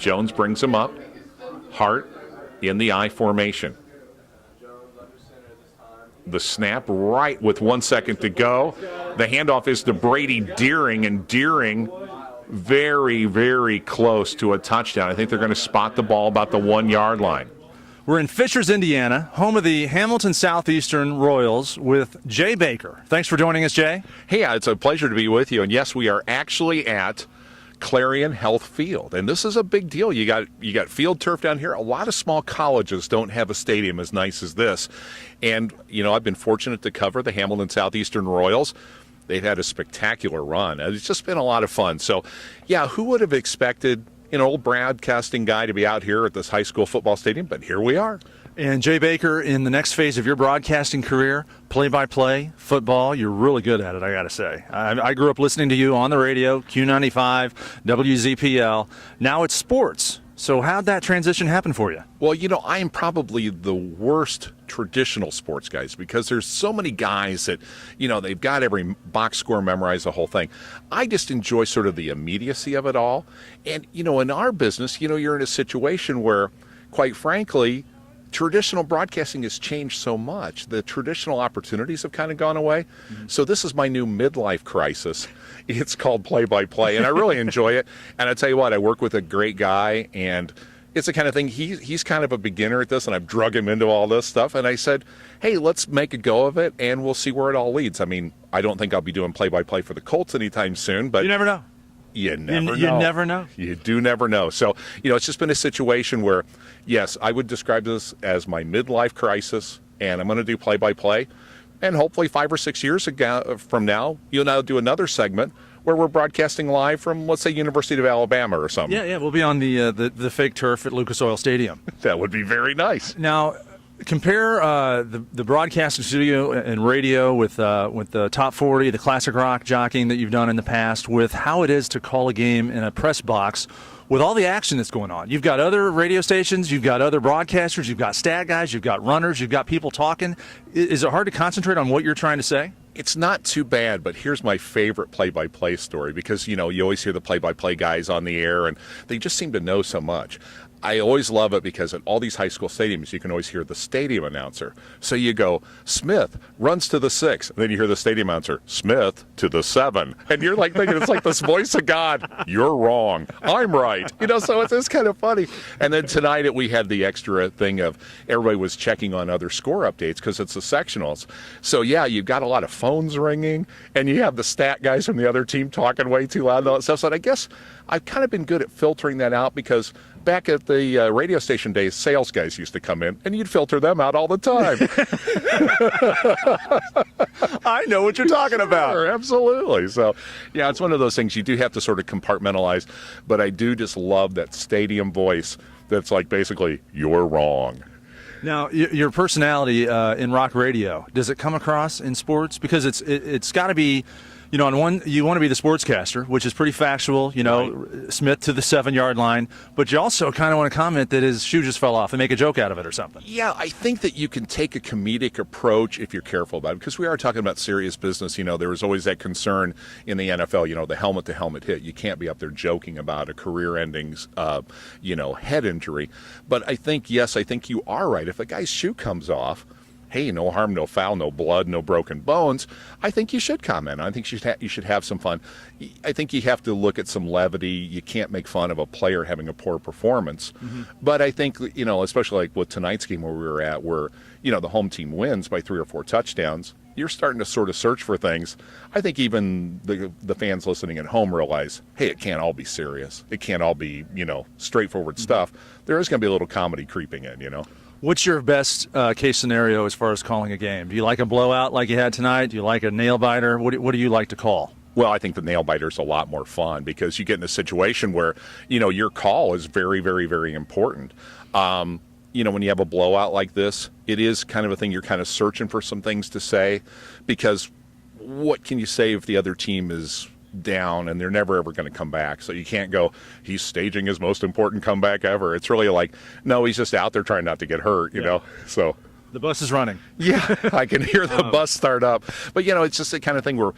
Jones brings him up. Hart in the I formation. The snap right with 1 second to go. The handoff is to Brady Deering, and Deering very, very close to a touchdown. I think they're going to spot the ball about the 1 yard line. We're in Fishers, Indiana, home of the Hamilton Southeastern Royals with Jay Baker. Thanks for joining us, Jay. Hey, it's a pleasure to be with you. And yes, we are actually at Clarion Health Field, and this is a big deal. You got field turf down here. A lot of small colleges don't have a stadium as nice as this. And, I've been fortunate to cover the Hamilton Southeastern Royals. They've had a spectacular run. It's just been a lot of fun. So, yeah, who would have expected an old broadcasting guy to be out here at this high school football stadium? But here we are. And Jay Baker, in the next phase of your broadcasting career, play-by-play, football, you're really good at it, I got to say. I grew up listening to you on the radio, Q95, WZPL. Now it's sports. So how'd that transition happen for you? Well, I am probably the worst traditional sports guys because there's so many guys that, they've got every box score memorized, the whole thing. I just enjoy sort of the immediacy of it all. And, in our business, you're in a situation where, quite frankly, traditional broadcasting has changed so much. The traditional opportunities have kind of gone away. Mm-hmm. So this is my new midlife crisis. It's called play-by-play, and I really enjoy it. And I tell you what, I work with a great guy, and it's the kind of thing, he's kind of a beginner at this, and I've drug him into all this stuff. And I said, hey, let's make a go of it, and we'll see where it all leads. I mean, I don't think I'll be doing play-by-play for the Colts anytime soon. But you never know. You never know. You never know. You do never know. So, it's just been a situation where, yes, I would describe this as my midlife crisis, and I'm going to do play-by-play. And hopefully 5 or 6 years from now, you'll now do another segment where we're broadcasting live from, let's say, University of Alabama or something. Yeah, we'll be on the fake turf at Lucas Oil Stadium. That would be very nice. Now, compare the broadcasting studio and radio with the Top 40, the classic rock jockeying that you've done in the past, with how it is to call a game in a press box with all the action that's going on. You've got other radio stations, you've got other broadcasters, you've got stat guys, you've got runners, you've got people talking. Is it hard to concentrate on what you're trying to say? It's not too bad, but here's my favorite play-by-play story because, you always hear the play-by-play guys on the air, and they just seem to know so much. I always love it because at all these high school stadiums, you can always hear the stadium announcer. So you go, Smith runs to the 6. And then you hear the stadium announcer, Smith to the 7. And you're like thinking, it's like this voice of God. You're wrong. I'm right. So it's kind of funny. And then tonight we had the extra thing of everybody was checking on other score updates because it's the sectionals. So, yeah, you've got a lot of phones ringing, and you have the stat guys from the other team talking way too loud and all that stuff. So I guess I've kind of been good at filtering that out because back at the radio station days, sales guys used to come in, and you'd filter them out all the time. I know what you're talking about. Sure, absolutely. So, yeah, it's one of those things you do have to sort of compartmentalize, but I do just love that stadium voice that's like basically, you're wrong. Now, your personality in rock radio, does it come across in sports? Because it's got to be... on one, you want to be the sportscaster, which is pretty factual, right. Smith to the 7-yard line, but you also kind of want to comment that his shoe just fell off and make a joke out of it or something. Yeah, I think that you can take a comedic approach if you're careful about it, because we are talking about serious business. There was always that concern in the NFL, the helmet-to-helmet hit. You can't be up there joking about a career-ending, head injury. But I think you are right. If a guy's shoe comes off, hey, no harm, no foul, no blood, no broken bones, I think you should comment. I think you should have some fun. I think you have to look at some levity. You can't make fun of a player having a poor performance. Mm-hmm. But I think, especially like with tonight's game where we were at, where, the home team wins by 3 or 4 touchdowns, you're starting to sort of search for things. I think even the fans listening at home realize, hey, it can't all be serious. It can't all be, straightforward mm-hmm. stuff. There is going to be a little comedy creeping in, What's your best case scenario as far as calling a game? Do you like a blowout like you had tonight? Do you like a nail-biter? What do you like to call? Well, I think the nail-biter is a lot more fun because you get in a situation where, your call is very, very, very important. When you have a blowout like this, it is kind of a thing you're kind of searching for some things to say because what can you say if the other team is down and they're never ever going to come back? So you can't go, he's staging his most important comeback ever. It's really like, no, he's just out there trying not to get hurt, you know. So the bus is running. Yeah, I can hear the bus start up. But it's just the kind of thing where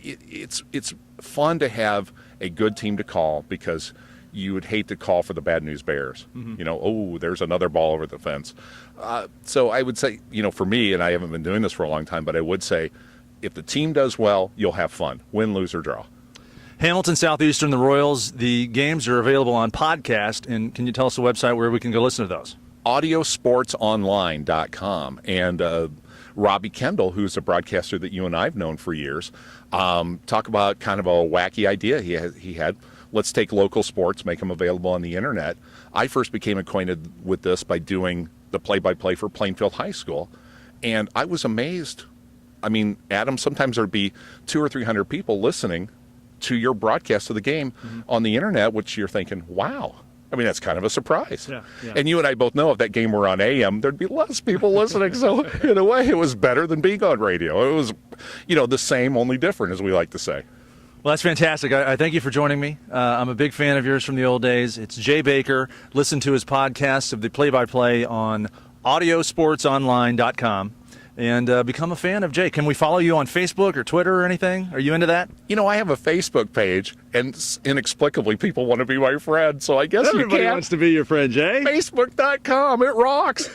it's fun to have a good team to call because you would hate to call for the bad news bears. Oh, there's another ball over the fence. So I would say, for me, and I haven't been doing this for a long time, but I would say if the team does well, you'll have fun. Win, lose, or draw. Hamilton Southeastern, the Royals, the games are available on podcast. And can you tell us the website where we can go listen to those? Audiosportsonline.com. And Robbie Kendall, who's a broadcaster that you and I have known for years, talk about kind of a wacky idea he had. Let's take local sports, make them available on the internet. I first became acquainted with this by doing the play-by-play for Plainfield High School, and I was amazed. I mean, Adam, sometimes there'd be 200 or 300 people listening to your broadcast of the game on the internet, which you're thinking, wow. I mean, that's kind of a surprise. Yeah. And you and I both know if that game were on AM, there'd be less people listening. So in a way, it was better than being on radio. It was, the same, only different, as we like to say. Well, that's fantastic. I thank you for joining me. I'm a big fan of yours from the old days. It's Jay Baker. Listen to his podcast of the play-by-play on audiosportsonline.com and become a fan of Jay. Can we follow you on Facebook or Twitter or anything? Are you into that? I have a Facebook page, and inexplicably, people want to be my friend, so I guess Everybody wants to be your friend, Jay. Facebook.com. It rocks.